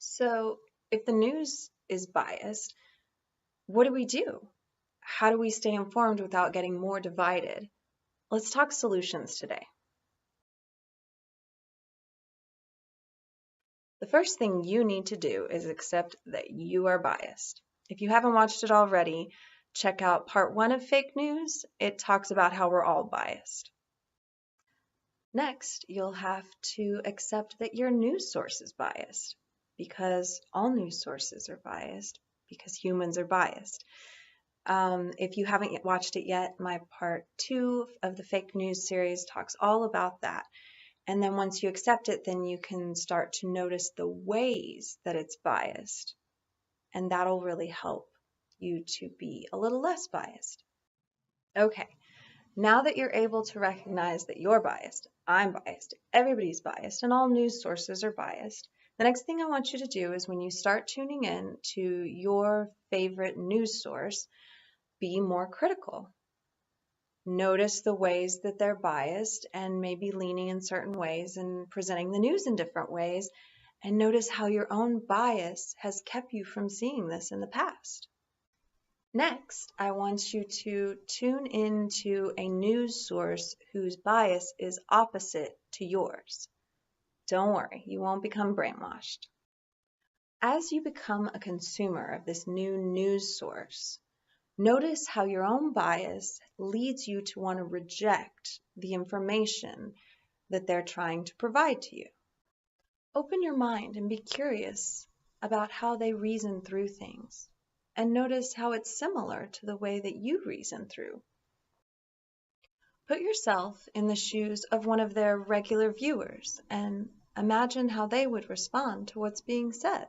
So, if the news is biased, what do we do? How do we stay informed without getting more divided? Let's talk solutions today. The first thing you need to do is accept that you are biased. If you haven't watched it already, check out part 1 of Fake News. It talks about how we're all biased. Next, you'll have to accept that your news source is biased because all news sources are biased because humans are biased. If you haven't yet watched it yet, my part 2 of the fake news series talks all about that. And then once you accept it, then you can start to notice the ways that it's biased. And that'll really help you to be a little less biased. Okay, now that you're able to recognize that you're biased, I'm biased, everybody's biased, and all news sources are biased, the next thing I want you to do is when you start tuning in to your favorite news source, be more critical. Notice the ways that they're biased and maybe leaning in certain ways and presenting the news in different ways. And notice how your own bias has kept you from seeing this in the past. Next, I want you to tune into a news source whose bias is opposite to yours. Don't worry, you won't become brainwashed. As you become a consumer of this new news source, notice how your own bias leads you to want to reject the information that they're trying to provide to you. Open your mind and be curious about how they reason through things, and notice how it's similar to the way that you reason through. Put yourself in the shoes of one of their regular viewers and imagine how they would respond to what's being said.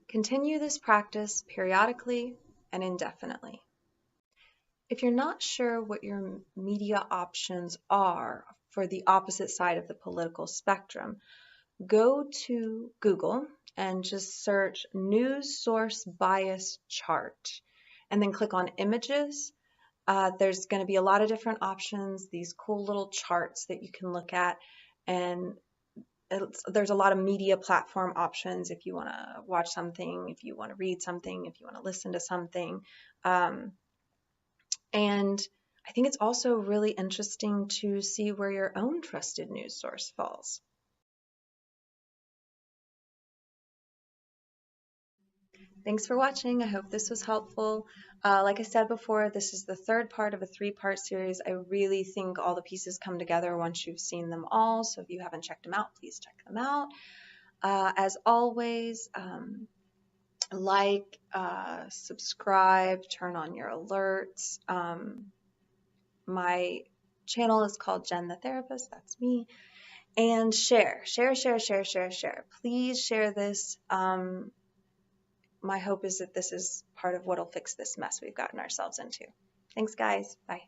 Continue this practice periodically and indefinitely. If you're not sure what your media options are for the opposite side of the political spectrum, go to Google and just search news source bias chart and then click on images. There's going to be a lot of different options, these cool little charts that you can look at, and there's a lot of media platform options if you want to watch something, if you want to read something, if you want to listen to something. And I think it's also really interesting to see where your own trusted news source falls. Thanks for watching. I hope this was helpful. Like I said before, this is the third part of a 3-part series. I really think all the pieces come together once you've seen them all. So if you haven't checked them out, please check them out. As always, like, subscribe, turn on your alerts. My channel is called Jen the Therapist. That's me. And share. Please share this. My hope is that this is part of what'll fix this mess we've gotten ourselves into. Thanks, guys. Bye.